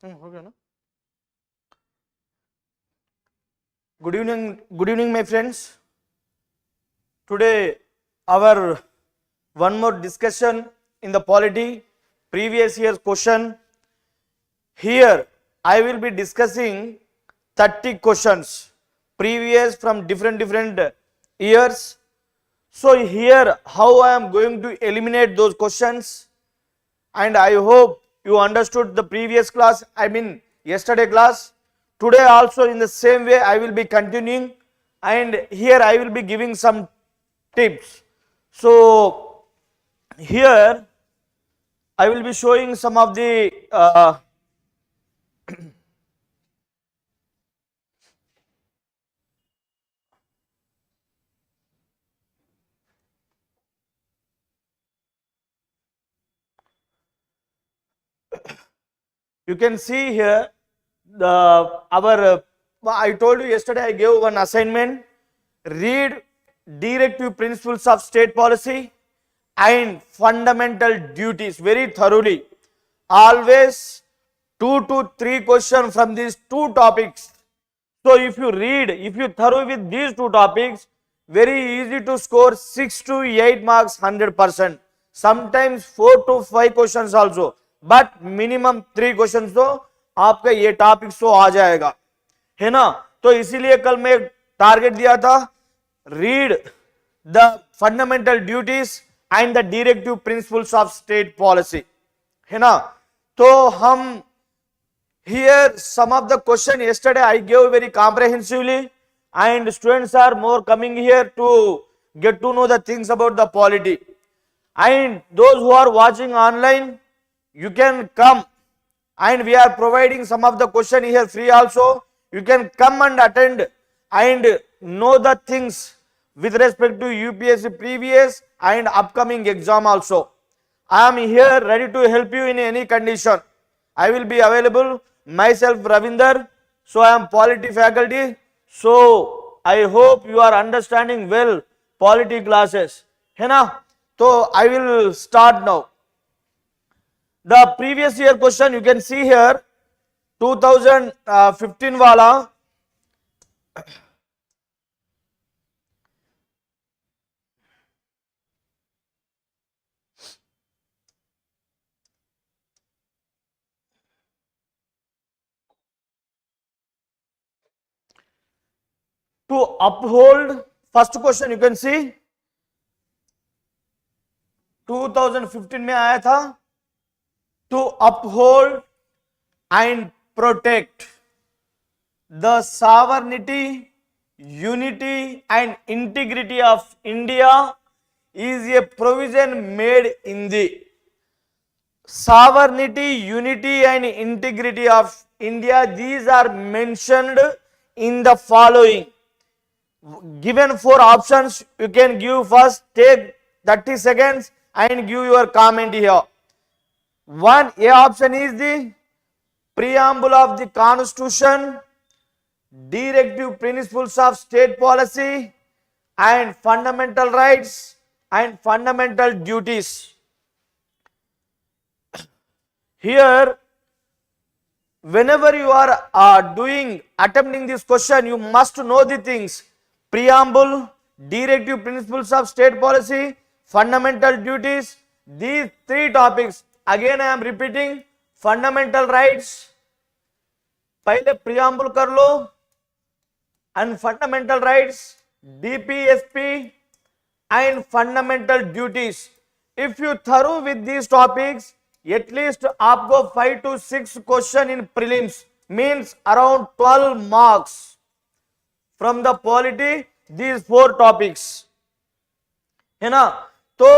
Okay, no? Good evening, my friends. Today, our one more discussion in the polity, previous year's question. Here, I will be discussing 30 questions, previous from different years. So here, how I am going to eliminate those questions, and I hope you understood the previous class, yesterday class. Today also in the same way I will be continuing, and here I will be giving some tips. So here I will be showing some of the you can see here I told you yesterday, I gave one assignment. Read directive principles of state policy and fundamental duties very thoroughly. Always 2 to 3 questions from these two topics. So if you thorough with these two topics, very easy to score 6 to 8 marks 100%. Sometimes 4 to 5 questions also, but minimum 3 questions तो आपका ये topics तो आ जाएगा, है ना. तो इसीलिए कल मैं टारगेट दिया था, read the fundamental duties and the directive principles of state policy, है ना. तो हम here some of the question yesterday I gave very comprehensively, and students are more coming here to get to know the things about the polity. And those who are watching online, you can come, and we are providing some of the question here free also. You can come and attend and know the things with respect to UPSC previous and upcoming exam also. I am here ready to help you in any condition. I will be available. Myself Ravindra, so I am polity faculty. So I hope you are understanding well polity classes, है ना. So I will start now. The previous year question you can see here, 2015 वाला. To uphold, first question you can see 2015 में आया था. To uphold and protect the sovereignty, unity and integrity of India is a provision made in the sovereignty, unity and integrity of India. These are mentioned in the following. Given 4 options, you can give first, take 30 seconds and give your comment here. 1 A option is the preamble of the constitution, directive principles of state policy and fundamental rights and fundamental duties. Here, whenever you are attempting this question, you must know the things: preamble, directive principles of state policy, fundamental duties. These 3 topics, again I am repeating, fundamental rights, पहले preamble कर लो, and fundamental rights, DPSP and fundamental duties. If you thorough with these topics, at least आपको 5 to 6 question in prelims, means around 12 marks from the polity, these 4 topics, है ना. तो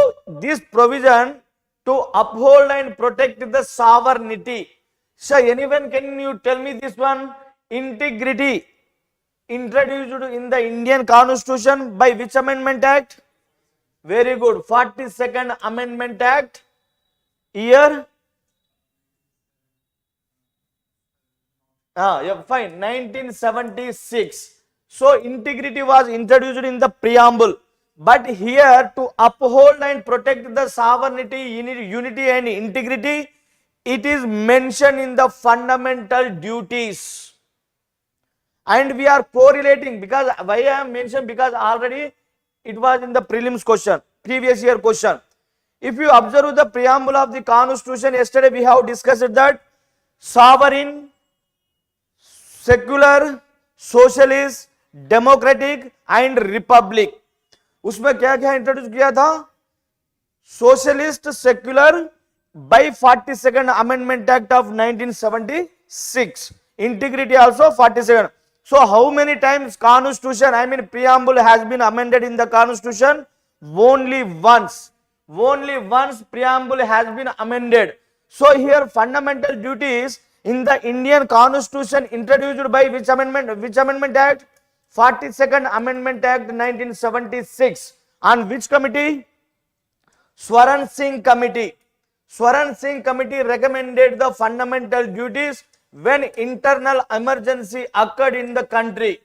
this provision to uphold and protect the sovereignty. So anyone, can you tell me this one? Integrity introduced in the Indian Constitution by which Amendment Act? Very good, 42nd Amendment Act. Year? Yeah, fine, 1976. So integrity was introduced in the preamble, but here to uphold and protect the sovereignty, unity and integrity, It is mentioned in the fundamental duties. And we are correlating, because why I am mentioned, because already it was in the prelims question, previous year question. If you observe the preamble of the constitution, yesterday we have discussed that sovereign, secular, socialist, democratic and republic. उसमें क्या क्या introduce किया था? Socialist, secular by 42nd Amendment Act of 1976. Integrity also 42nd. So how many times constitution, I mean preamble has been amended in the constitution? Only once. Only once preamble has been amended. So here fundamental duties in the Indian constitution introduced by which amendment? Which amendment act? 42nd Amendment Act 1976. On which committee? Swaran Singh Committee. Swaran Singh Committee recommended the fundamental duties when internal emergency occurred in the country.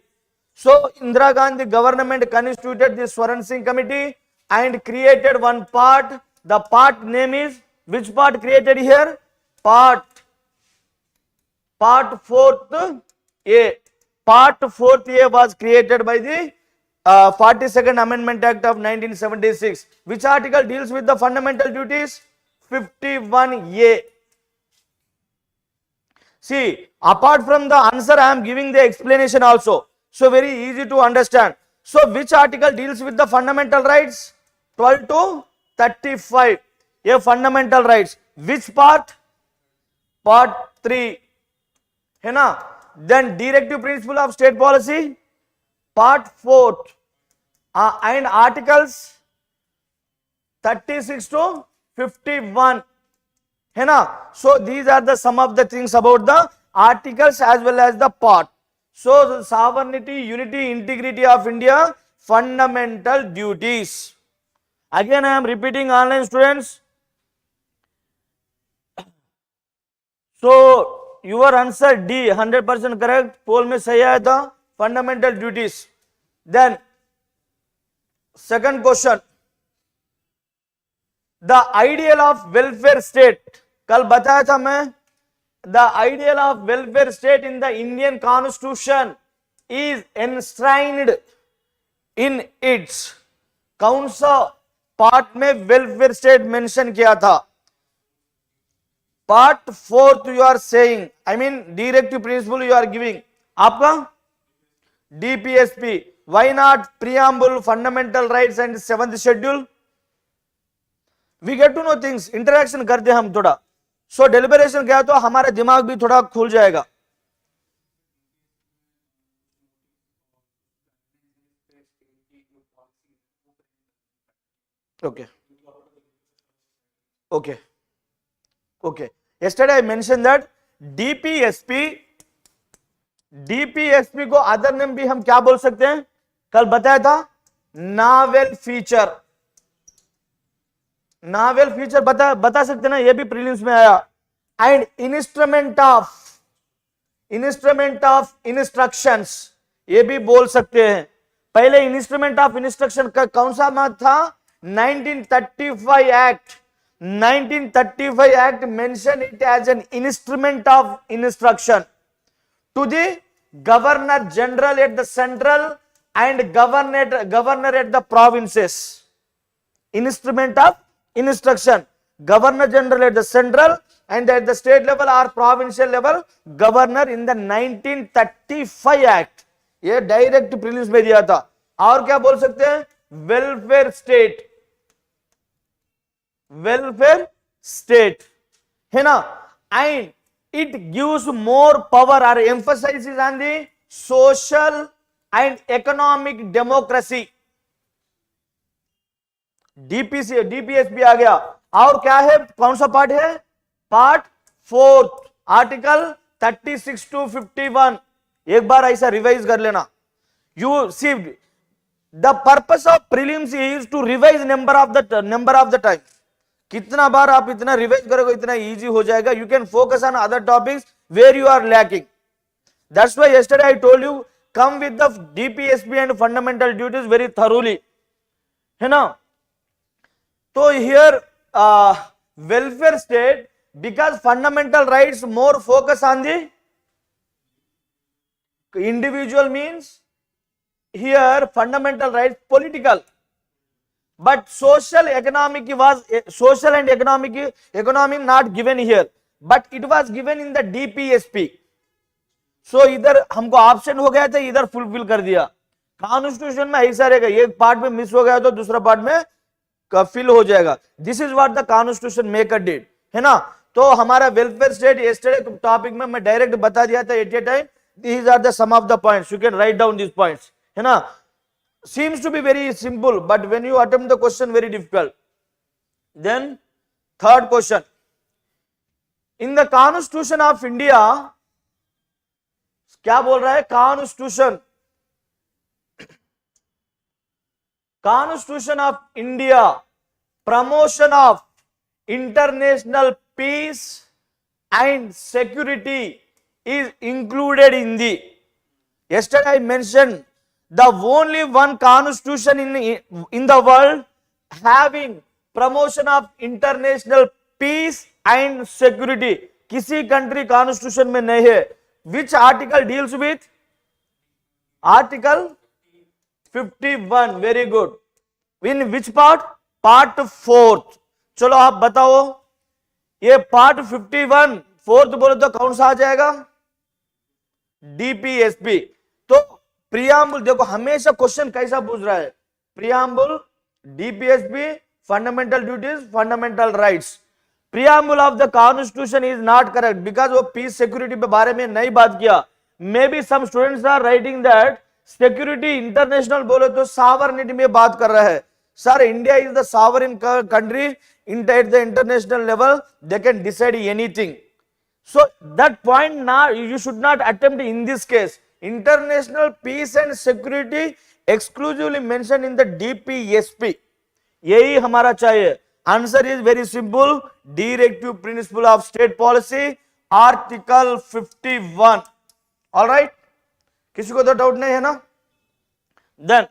So Indira Gandhi government constituted the Swaran Singh Committee and created one part. The part name is, which part created here? Part 4th A. Part 4th A was created by the 42nd Amendment Act of 1976. Which article deals with the fundamental duties? 51A. See, apart from the answer, I am giving the explanation also. So very easy to understand. So which article deals with the fundamental rights? 12 to 35. A fundamental rights. Which part? Part 3. है ना? Then directive principle of state policy. Part 4. And articles 36 to 51. है ना? So these are the some of the things about the articles as well as the part. So the sovereignty, unity, integrity of India, fundamental duties. Again I am repeating, online students. So your answer D 100% correct. पोल में सही आया था, fundamental duties. Then second question, the ideal of welfare state, कल बताया था मैं, the ideal of welfare state in the Indian constitution is enshrined in its, कौन सा पार्ट में welfare state mention किया था? Part 4th you are saying, I mean directive principle you are giving. आपका DPSP. Why not preamble, fundamental rights and 7th schedule? We get to know things, interaction करते हम थोड़ा. So deliberation क्या तो हमारा दिमाग भी थोड़ा खुल जाएगा. Okay. Okay. Okay. Yesterday I mentioned that DPSP को अदर नेम भी हम क्या बोल सकते हैं? कल बताया था नॉवेल फीचर. नॉवेल फीचर बता सकते ना, ये भी प्रीलिम्स में आया. एंड इंस्ट्रूमेंट ऑफ इंस्ट्रक्शंस, ये भी बोल सकते हैं. पहले इंस्ट्रूमेंट ऑफ इंस्ट्रक्शन का कौन सा मत था? 1935 act. 1935 act mentioned it as an instrument of instruction to the governor general at the central and governor at the provinces. Instrument of instruction, governor general at the central and at the state level or provincial level, governor in the 1935 act. ये direct prelims में दिया था. और क्या बोल सकते हैं? Welfare state. Welfare state है ना. And it gives more power और emphasises on the social and economic democracy. DPSP आ गया. और क्या है, कौन सा पार्ट है? Part 4 article 36 to 51. एक बार ऐसा रिवाइज कर लेना. You see the purpose of prelims is to revise number of the time. कितना बार आप इतना रिवाइज करोगे इतना इजी हो जाएगा. You can focus on other topics where you are lacking. That's why yesterday I told you come with the DPSP and fundamental duties very thoroughly, है ना. तो here welfare state because fundamental rights more focus on the individual, means here fundamental rights political, but social economic was social and economic not given here, but it was given in the DPSP. So इधर हमको option हो गया था, इधर fulfil कर दिया. Constitution में ऐसा रहेगा, एक पार्ट में मिस हो गया तो दूसरा पार्ट में फिल हो जाएगा. This is what the constitution maker did, है ना. तो हमारा वेलफेयर स्टेट यस्टरडे टॉपिक में मैं डायरेक्ट बता दिया था at a time. These are the some of the points, you can write down this points, है ना. Seems to be very simple, but when you attempt the question, very difficult. Then third question, in the Constitution of India, क्या बोल रहा है Constitution, Constitution of India, promotion of international peace and security is included in the, yesterday I mentioned the only one constitution in the world having promotion of international peace and security. किसी country constitution में नहीं है. Which article deals with? Article 51. Very good. In which part? Part 4th. चलो आप बताओ, ये part 51 4th बोले तो कौन सा आ जाएगा? DPSP. तो प्रियम्बल देखो, हमेशा क्वेश्चन कैसा पूछ रहा है, preamble, DPSP, fundamental duties, fundamental rights. Preamble of the constitution is not correct because वो पीस सिक्योरिटी के बारे में नहीं बात किया. Maybe some students are writing that security international बोले तो सॉवरेनिटी में बात कर रहा है. Sir, India is the sovereign country, at the international level they can decide anything. So that point ना you should not attempt in this case. International peace and security exclusively mentioned in the DPSP. यही हमारा चाहिए. Answer is very simple, directive principle of state policy, article 51. Alright, किसी को तो doubt नहीं है ना. Then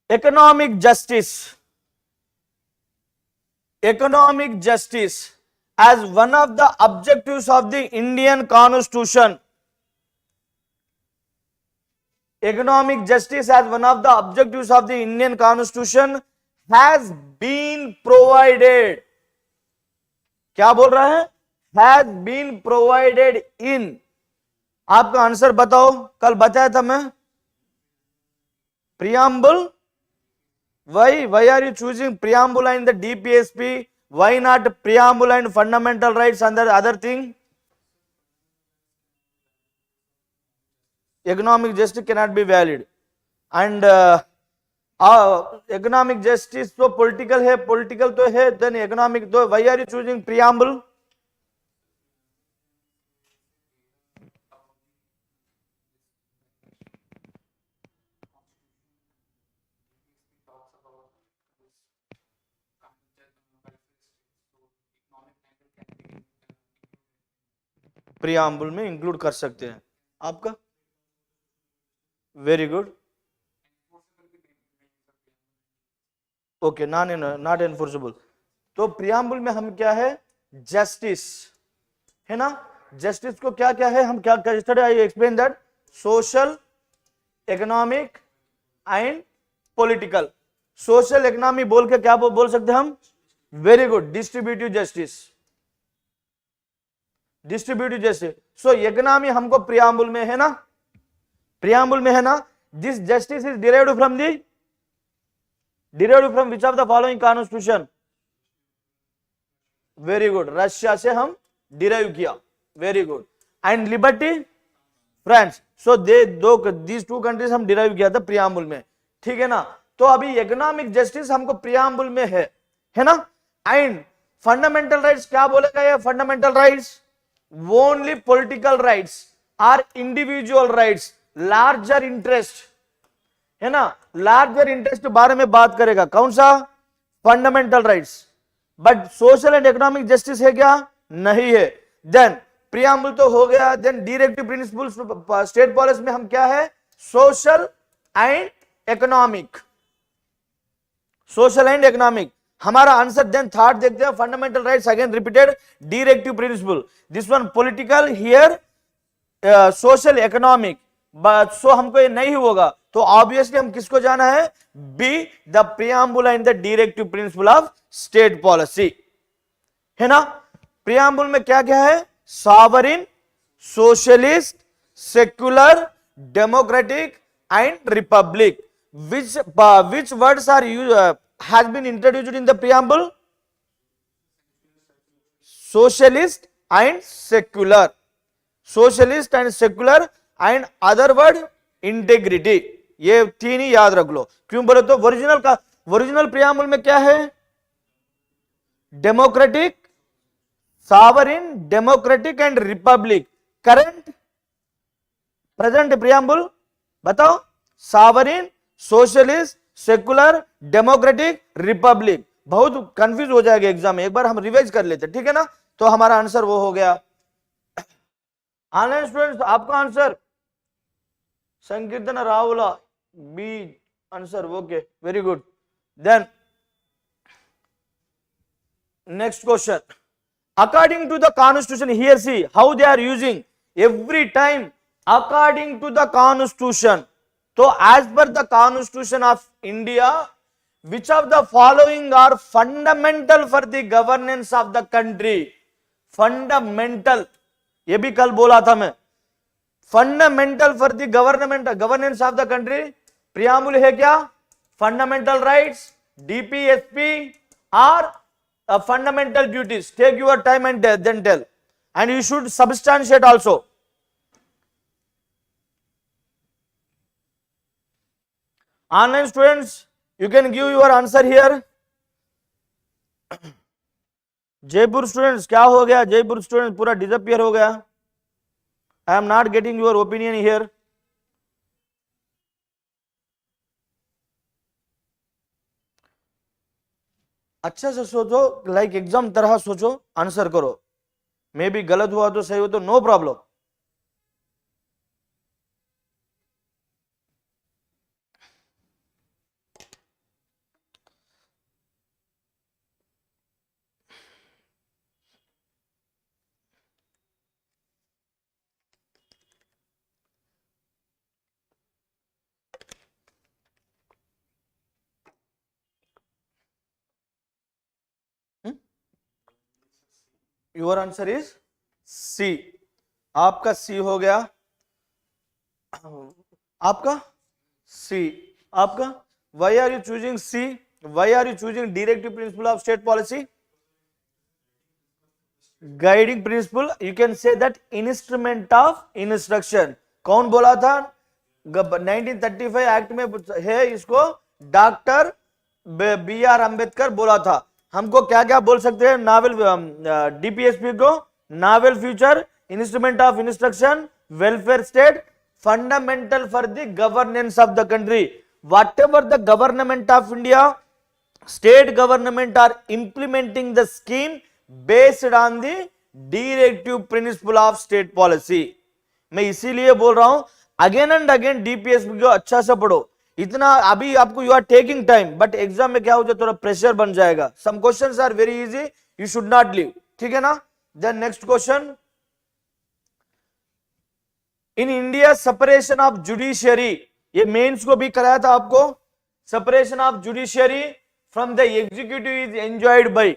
economic justice, economic justice as one of the objectives of the Indian Constitution. Economic justice as one of the objectives of the Indian Constitution has been provided. क्या बोल रहा है? Has been provided in. आपका answer बताओ, कल बताया था मैं. Preamble. Why are you choosing preamble and the DPSP? Why not preamble and fundamental rights and the other thing? Economic justice cannot be valid. And economic justice तो political है, political तो है, then economic तो. Why are you choosing preamble? Preamble में include कर सकते हैं. आपका very good. Okay, not enforceable. तो प्रियम्बल में हम क्या है? जस्टिस, है ना. जस्टिस को क्या क्या है, हम क्या yesterday I explain that social, economic and political. Social economy बोल के क्या बोल सकते हैं हम? Very good, distributive justice, distributive justice. So economy हमको प्रियम्बल में है ना, प्रियम्बल में है ना. This justice is derived from which of the following constitution? Very good, Russia से हम डिराइव किया. Very good. And liberty, France. So these two countries हम डिराइव किया था प्रियम्बल में. ठीक है ना. तो अभी इकोनॉमिक जस्टिस हमको प्रियम्बल में है ना. एंड फंडामेंटल राइट्स क्या बोलेगा ये? Fundamental rights only political rights or individual rights, larger interest, है ना. larger interest बारे में बात करेगा. कौन सा? Fundamental rights. But social and economic justice है क्या? नहीं है. देन प्रियम्बल तो हो गया. Then directive principles state policy में हम क्या है? Social and economic. Social and economic, हमारा आंसर। देन थर्ड देखते हैं, fundamental rights again repeated, directive principle, this one political, here social economic, but so हमको ये नहीं होगा, तो ऑब्वियसली हम किसको जाना है, B, the preamble and the directive principle of state policy, है ना। प्रियम्बुल में क्या क्या है, sovereign, socialist, secular, democratic and republic, which words are has been introduced in the preamble, socialist and secular, socialist and secular and other word integrity, ये तीन ही याद रख लो। क्यों बोले तो ओरिजिनल प्रियम्बल में क्या है, democratic, sovereign, democratic and republic. Current present preamble बताओ, sovereign, socialist, secular, democratic, republic. बहुत कंफ्यूज हो जाएगा एग्जाम में, एक बार हम रिवाइज कर लेते, ठीक है ना। तो हमारा आंसर वो हो गया। ऑनलाइन स्टूडेंट्स आपका answer Sankirtan Rahula, B answer, okay, very good. Then next question, according to the constitution, here see how they are using every time according to the constitution. तो as per the constitution of India, which of the following are fundamental for the governance of the country. Fundamental, ये भी कल बोला था मैं, fundamental for the governance of the country. Preamble है क्या, fundamental rights, DPSP और fundamental duties. Take your time and then tell, and you should substantiate also. Online students, you can give your answer here. Jaipur students क्या हो गया, Jaipur students पूरा disappear हो गया। I am not getting your opinion here. अच्छा से सोचो, like exam तरह सोचो, आंसर करो। मे बी गलत हुआ तो सही हो तो no problem. Your answer is C, आपका सी हो गया, आपका सी, आपका। Why are you choosing C, why are you choosing directive principle of state policy, guiding principle, you can say that instrument of instruction. कौन बोला था, 1935 act में है, इसको डॉक्टर बी आर अंबेडकर बोला था। हमको क्या क्या बोल सकते हैं, नावल, डीपीएसपी को novel future, instrument of instruction, welfare state, fundamental for the governance of the country. Whatever the government of India, state government are implementing the scheme based on the directive principle of state policy. मैं इसीलिए बोल रहा हूं, again and again DPSP को अच्छा से पढ़ो। इतना अभी आपको you are taking time, but exam में क्या हो जाए, थोड़ा प्रेशर बन जाएगा। Some questions are very easy, you should not leave, ठीक है ना। Then next question, in India separation of judiciary, ये मेंस को भी कराया था आपको, separation of judiciary from the executive is enjoyed by.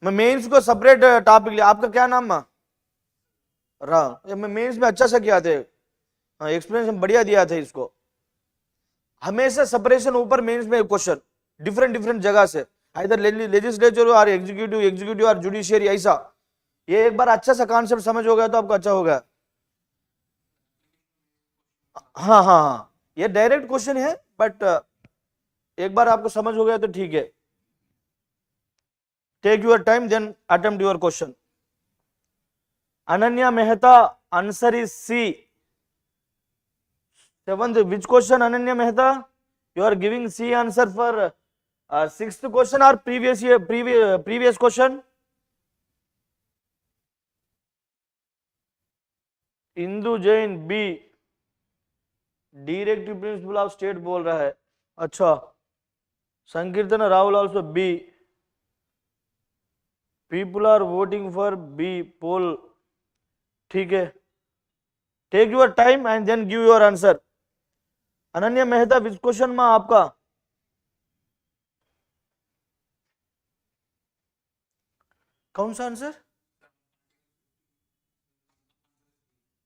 मैं मेंस को सेपरेट टॉपिक लिया, आपका क्या नाम रहा, मैं मेंस में अच्छा सा किया थे, एक्सप्लेनेशन बढ़िया दिया था इसको। हमेशा सेपरेशन ऊपर मेंस में क्वेश्चन डिफरेंट जगह से, इधर लेजिस्लेचर और एग्जीक्यूटिव और जुडिशियरी, ऐसा। ये एक बार अच्छा सा कॉन्सेप्ट समझ हो गया तो आपको अच्छा हो गया। हाँ, ये डायरेक्ट क्वेश्चन है, बट एक बार आपको समझ हो गया तो ठीक है। Take your time, then attempt your question. Ananya Mehta, answer is C. Seventh, which question, Ananya Mehta? You are giving C answer for sixth question or previous question? Indu Jain B, directive principle of state बोल रहा है। अच्छा, Sankirtana Rahul also B. People are voting for B poll. ठीक है. Take your time and then give your answer. Ananya Mehta which question में आपका? कौन सा answer?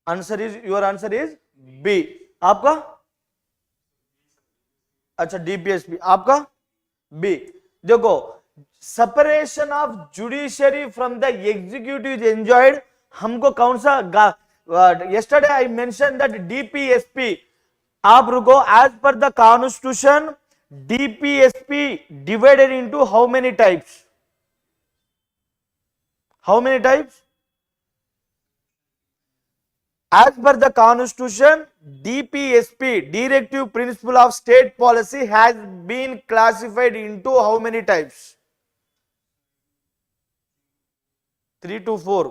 Answer is your answer is B. आपका? अच्छा डीपीएसपी. आपका बी. देखो separation of judiciary from the executive is enjoyed. हमको कौन सा? yesterday I mentioned that DPSP. आप रुको. as per the constitution DPSP divided into how many types? How many types? As per the constitution DPSP, directive principle of state policy, has been classified into how many types? 3 to 4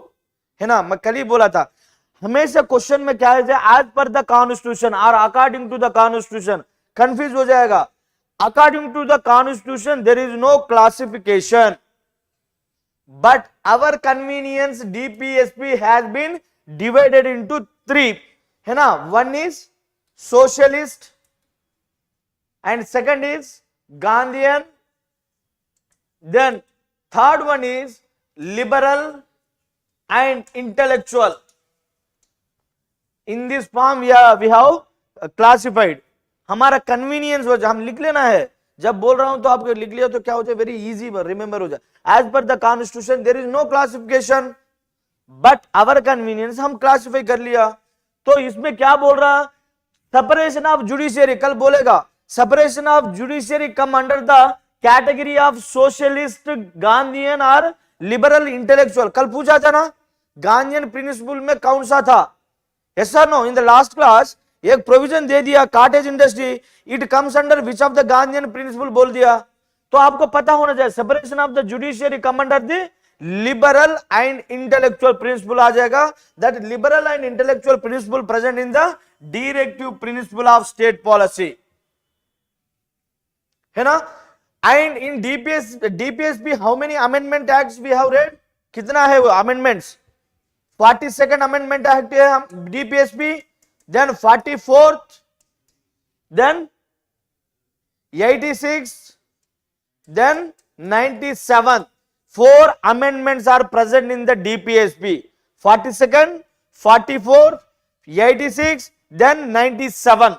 है ना. मैं कल ही बोला था हमेशा question में क्या है, एज पर द कॉन्स्टिट्यूशन और according to the constitution. Confuse हो जाएगा. According to the constitution there is no classification, but our convenience DPSP has been divided into 3 है ना. one is socialist and second is Gandhian, then third one is liberal and intellectual. in this form we have classified. हमारा convenience हो जाए हम लिख लेना है. जब बोल रहा हूं तो आपको लिख लिया तो क्या हो जाए, वेरी इजी रिमेंबर हो जाए. As per the constitution there is no classification, but our convenience हम क्लासिफाई कर लिया. तो इसमें क्या बोल रहा, सेपरेशन ऑफ जुडिशियरी. कल बोलेगा separation of judiciary come under the category of socialist, Gandhian और लिबरल इंटेलेक्चुअल. कल पूछा था ना गांधीयन प्रिंसिपल में कौन सा था. यस और no. In the last class एक प्रोविजन दे दिया cottage industry, it comes under which of the Gandhian principle बोल दिया. तो आपको पता होना चाहिए separation of the judiciary come under the liberal and intellectual principle आ जाएगा. That liberal and intellectual principle present in the directive principle of state policy है ना. And in DPSP how many amendment acts we have read. कितना है वो amendments? 42nd amendment act है DPSP, then 44th, then 86th, then 97th. 4 amendments are present in the DPSP. 42nd, 44th, 86th, then 97.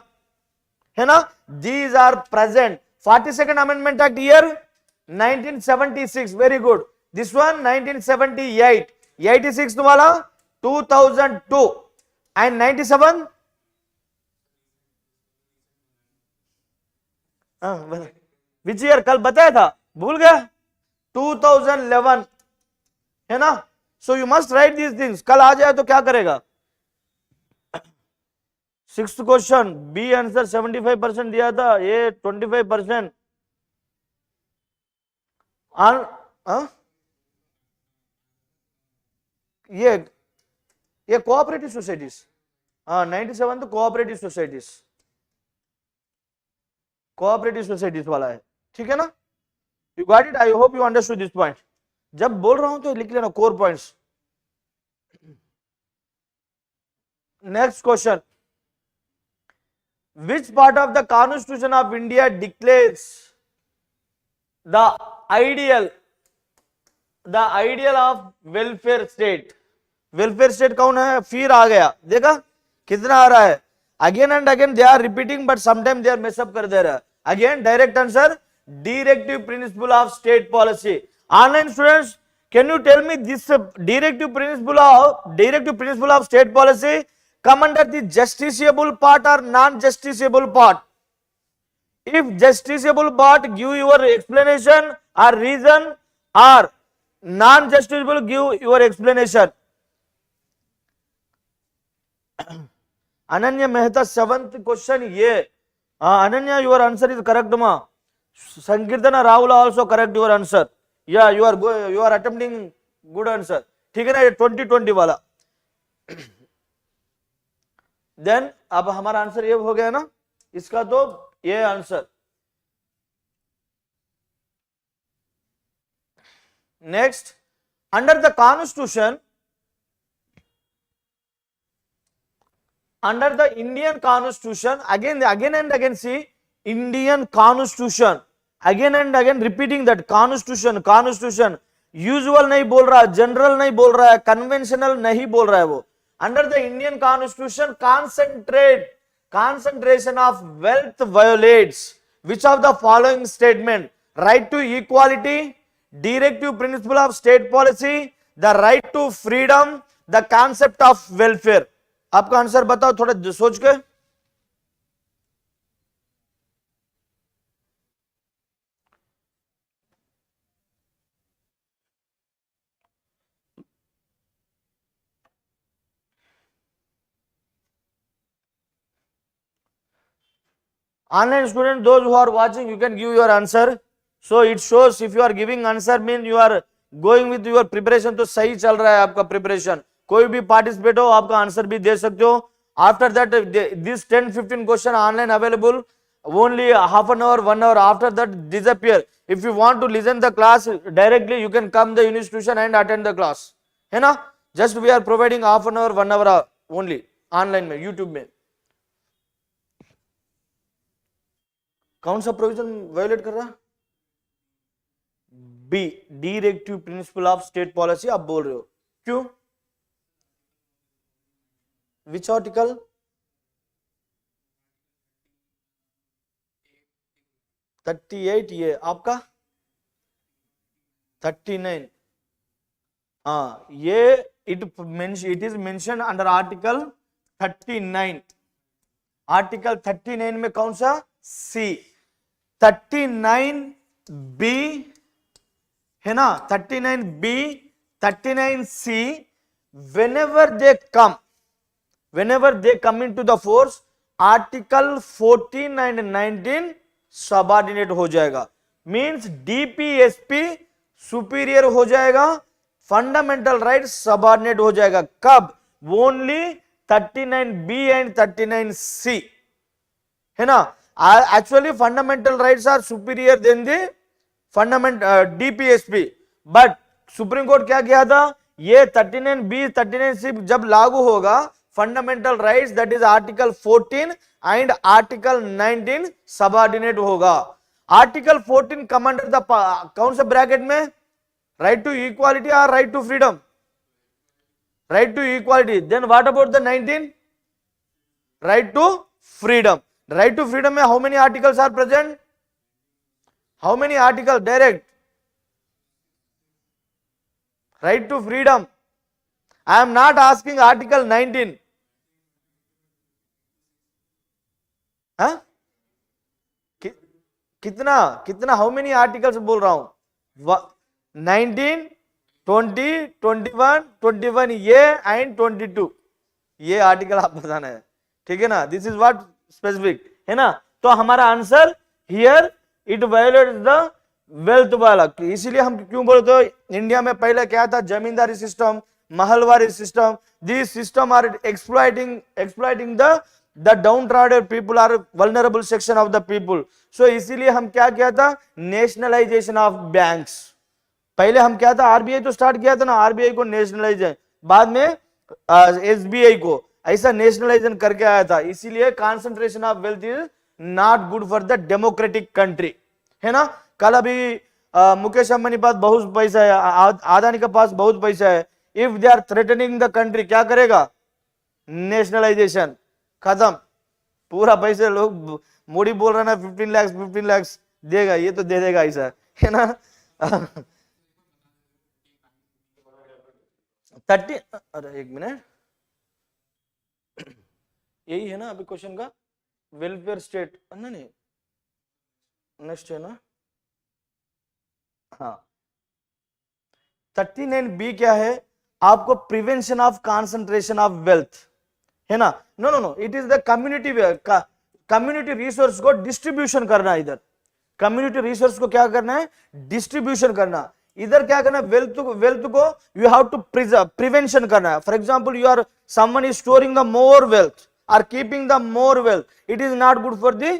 है ना. These are present. 42nd Amendment Act year 1976. Very good. This one 1978. 86th वाला 2002 and 97. Which year कल बताया था, भूल गया. 2011 है ना. So you must write these things. कल आ जाए तो क्या करेगा. 6th क्वेश्चन बी आंसर 75% दिया था, ये 25%. ये कोऑपरेटिव सोसाइटीज. 97 तो कोऑपरेटिव सोसाइटीज, कोऑपरेटिव सोसाइटीज वाला है. ठीक है ना. You got it. I hope you understood this point. जब बोल रहा हूं तो लिख लेना core points. Next question. Which part of the constitution of India declares the ideal of welfare state. Welfare state कौन है. फिर आ गया, देखा कितना आ रहा है. Again and again they are repeating, but sometime they are mess up कर दे रहा है. Again direct answer directive principle of state policy. Online students, can you tell me this directive principle of state policy come under the justiciable part or non-justiciable part. If justiciable part, give your explanation or reason, or non-justiciable, give your explanation. Ananya Mehta 7th question ये. Ananya, your answer is correct ma. Sankirtana Rahul also correct your answer. Yeah, you are attempting good answer. ठीक है ना. ये 2020 वाला. Then अब हमारा answer ये हो गया ना इसका, तो ये answer Next, under the constitution, under the Indian constitution, again and again see Indian constitution, again and again repeating that constitution, constitution, usual नहीं बोल रहा, general नहीं बोल रहा है, conventional नहीं बोल रहा है वो. Under the Indian constitution, concentration of wealth violates which of the following statement? Right to equality, directive principle of state policy, the right to freedom, the concept of welfare. आपका आंसर बताओ थोड़ा सोच के. Online student, those who are watching, you can give your answer. So it shows if you are giving answer mean you are going with your preparation. तो सही चल रहा है आपका preparation. कोई भी participate हो आपका आंसर भी दे सकते हो. After that, this 10-15 question online available. Only half an hour, 1 hour. After that disappear. If you want to listen the class directly, you can come the institution and attend the class. है ना? Just we are providing half an hour, 1 hour only online में, YouTube में. कौन सा provision violate कर रहा? B, directive principle of state policy. आप बोल रहे हो क्यों? Which article? ये आपका 39. हाँ, ये it is mentioned under article 39. Article 39 में कौन सा? सी. 39B है ना, 39B, 39C, whenever they come into the force, article 14 and 19 subordinate हो जाएगा. मींस DPSP सुपीरियर हो जाएगा, फंडामेंटल राइट सबऑर्डिनेट हो जाएगा. कब? ओनली 39B एंड 39C है ना. Actually fundamental rights are superior than the DPSP, but supreme court क्या किया था? ये 39B 39C जब लागू होगा, fundamental rights that is article 14 and article 19 subordinate होगा. आर्टिकल 14 कम अंडर द कौन से ब्रैकेट में? राइट टू इक्वालिटी और right to freedom? Right to equality. Then what about the 19? Right to freedom. Right to freedom में how many articles are present? How many articles? Direct. Right to freedom. I am not asking article 19. हाँ? कितना how many articles बोल रहा हूं? 19, 20, 21, 21 ये and 22 ये article आप बताना है. ठीक है ना? दिस इज व्हाट स्पेसिफिक है ना. तो हमारा answer here it violates the wealth वाला. इसीलिए हम क्यों बोलते हो इंडिया में पहले क्या था? Zamindari system, mahalwari system. This system are exploiting the downtrodden people are vulnerable section of the people. So इसीलिए हम क्या किया था? Nationalisation of banks. पहले हम क्या था? आरबीआई तो स्टार्ट किया था ना, आरबीआई को नेशनलाइज, बाद में एसबीआई को ऐसा नेशनलाइजेशन करके आया था. इसीलिए concentration of wealth is not good for the democratic country है ना. कल अभी मुकेश अंबानी के पास बहुत पैसा है, अदानी के पास बहुत पैसा है. If they are threatening the country, क्या करेगा? नेशनलाइजेशन खत्म. पूरा पैसे लोग मोदी बोल रहा है ना 15 लाख देगा, ये तो दे देगा ऐसा है ना. 30. अरे एक मिनट, यही है ना अभी क्वेश्चन का? वेलफेयर स्टेट नहीं, नेक्स्ट है ना. हाँ, 39B क्या है? आपको prevention of concentration of wealth है ना. No, it is the community resource को डिस्ट्रीब्यूशन करना. इधर कम्युनिटी रिसोर्स को क्या करना है? डिस्ट्रीब्यूशन करना. इधर क्या करना है? वेल्थ को यू हैव टू प्रिवेंशन करना है. For example, you are someone is storing the more wealth or keeping the more wealth, it is not good for the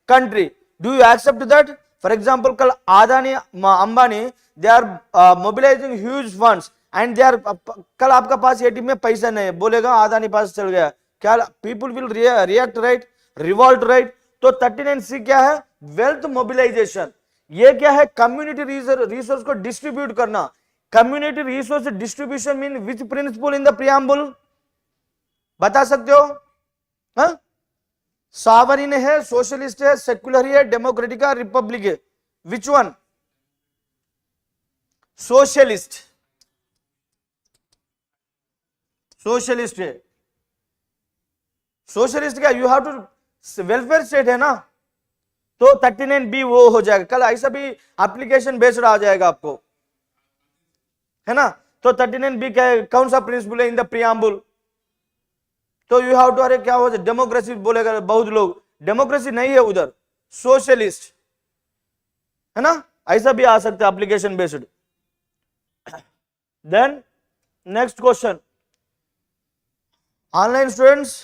country. Do you accept that? For example कल Adani Ambani they are mobilising huge funds and they are, कल आपका पास ATM में पैसा नहीं है, बोलेगा अदानी पास चल गया, क्या people will react right, revolt right. तो 39C क्या है, वेल्थ मोबिलाइजेशन। ये क्या है, कम्युनिटी रिसोर्स को डिस्ट्रीब्यूट करना। Community resource distribution mean which principle in the preamble, बता सकते हो? हाँ, सॉवरेन है, सोशलिस्ट है, सेक्युलर है, डेमोक्रेटिक है, रिपब्लिक है, विच वन? सोशलिस्ट, सोशलिस्ट है। सोशलिस्ट क्या, you have to welfare state है ना, तो 39B वो हो जाएगा। कल ऐसा भी एप्लीकेशन बेस्ड आ जाएगा आपको, है ना। तो 39B क्या है, कौन सा प्रिंसिपल है इन द प्रियम्बल? तो यू हैव टू, अरे क्या हो जाए, डेमोक्रेसी बोलेगा बहुत लोग, डेमोक्रेसी नहीं है उधर, सोशलिस्ट है ना, ऐसा भी आ सकता है application based. Then next question, online students,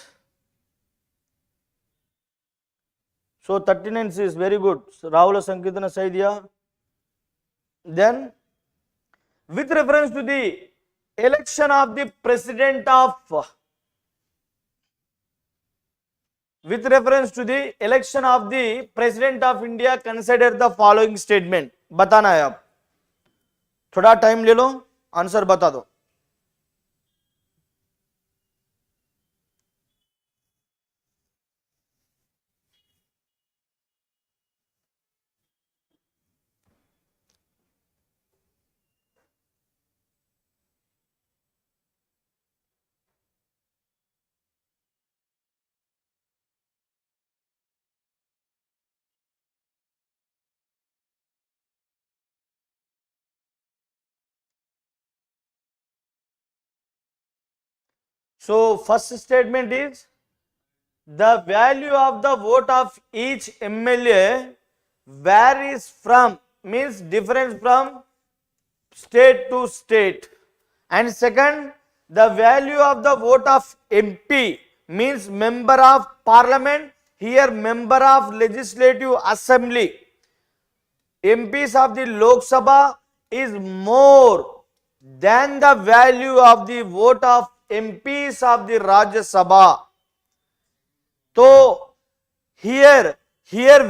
so 39C is very good, Rahul Sankit ने सही दिया। then with reference to the election of the president of, with reference to the election of the president of India, consider the following statement, बताना है। आप थोड़ा time ले लो, answer बता दो। So first statement is, the value of the vote of each MLA varies from, means difference from state to state. And second, the value of the vote of MP means member of parliament, here member of legislative assembly. MPs of the Lok Sabha is more than the value of the vote of MPs of the Rajya Sabha. तो here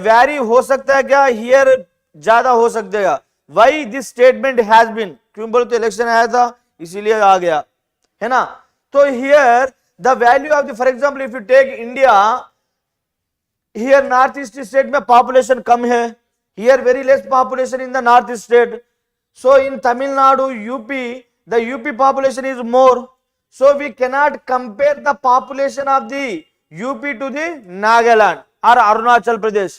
vary हो सकता है क्या, here ज्यादा हो सकता है। Why this statement has been, क्यों बोलते तो इलेक्शन आया था इसीलिए आ गया, है ना। तो here the value of the, for example if you take India, here north east state में पॉपुलेशन कम है, here very less population in the north east state. So in Tamil Nadu, UP, the UP population is more. So we cannot compare the population of the UP to the Nagaland or Arunachal Pradesh.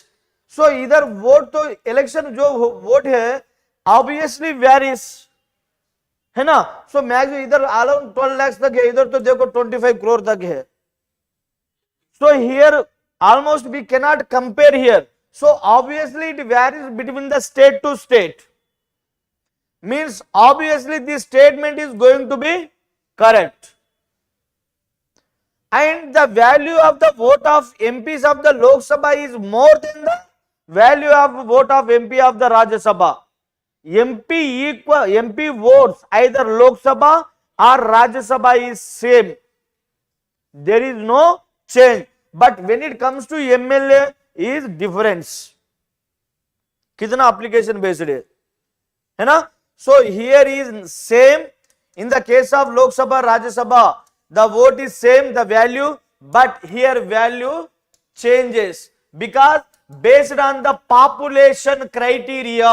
So इधर vote तो election जो vote है obviously varies, है ना। So maximum इधर around 12 lakhs तक है, इधर तो देखो 25 crore तक है। So here almost we cannot compare here. So obviously it varies between the state to state. Means obviously this statement is going to be correct. And the value of the vote of MPs of the Lok Sabha is more than the value of vote of MP of the Rajya Sabha. MP votes either Lok Sabha or Rajya Sabha is same. There is no change. But when it comes to MLA is difference. कितना application based है ना। So here is same. In the case of Lok Sabha, Rajya Sabha, the vote is same, the value, but here value changes because based on the population criteria.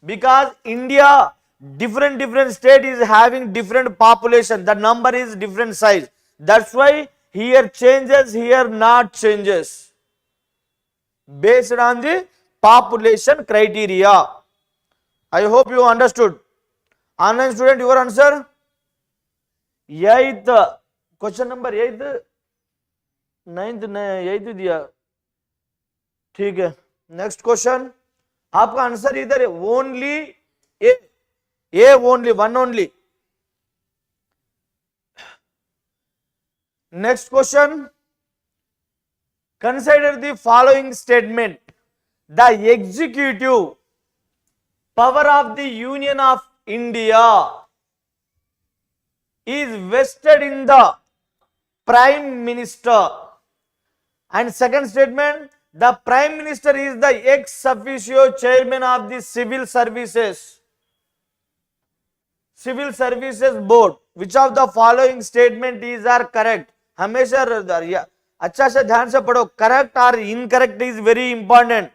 Because India, different state is having different population, the number is different size. That's why here changes, here not changes. Based on the population criteria. I hope you understood. Online student, your answer? 8th question number 8th 9th 8th दिया, ठीक है। Next question, आपका answer इधर है only A only one only. Next question, consider the following statement. the executive power of the Union of India is vested in the Prime Minister. And second statement, the Prime Minister is the ex officio chairman of the Civil Services Board. Which of the following statement is are correct? हमेशा अच्छा से ध्यान से पढ़ो. Correct or incorrect is very important.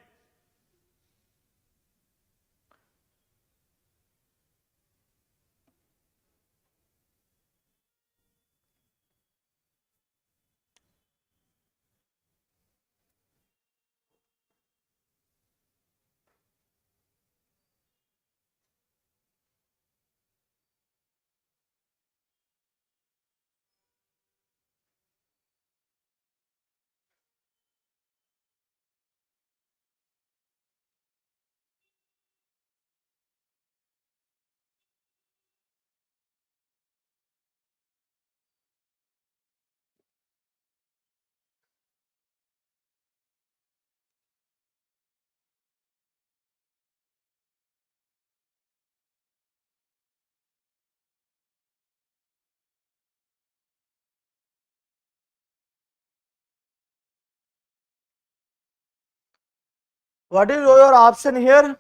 What is your option here?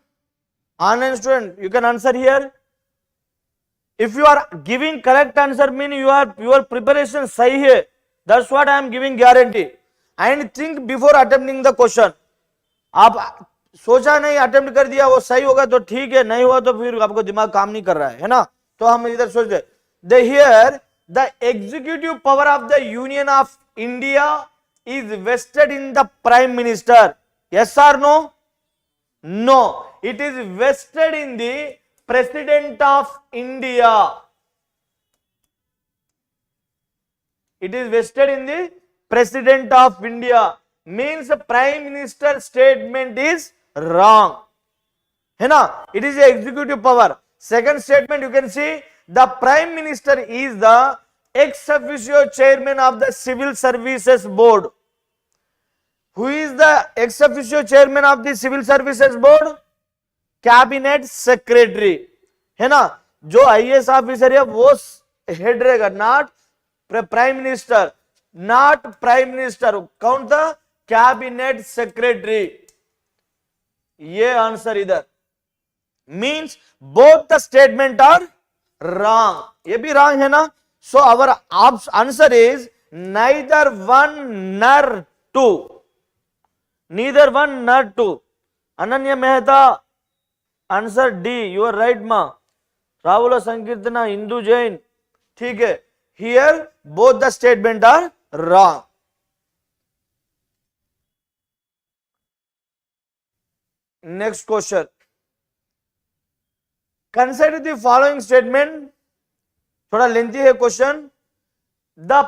Online student, you can answer here. If you are giving correct answer, mean your preparation sahi hai. That's what I am giving guarantee. And think before attempting the question. आप सोचा नहीं, attempt कर दिया, वो सही होगा तो ठीक है, नहीं हुआ तो फिर आपको दिमाग काम नहीं कर रहा है ना. तो हम इधर सोच रहे. The here the executive power of the Union of India is vested in the Prime Minister. Yes or no? No, it is vested in the President of India. It is vested in the President of India. Means Prime Minister statement is wrong. है ना? It is the executive power. Second statement you can see, the Prime Minister is the ex officio chairman of the Civil Services Board. Who is the ex officio chairman of the Civil Services Board? Cabinet Secretary. है ना? जो IAS officer है वो head रहेगा, not prime minister, not prime minister. कौन था? Cabinet secretary. ये आंसर इधर. Means both the statement are wrong. ये भी रॉन्ग है ना. So our answer is neither one nor two. Neither one nor two. Ananya Mehta, answer D. You are right मा. राहुल संकीर्तना, हिंदू जैन, ठीक है. Here both the statement are wrong. Next question. Consider the following statement. थोड़ा lengthy है question. The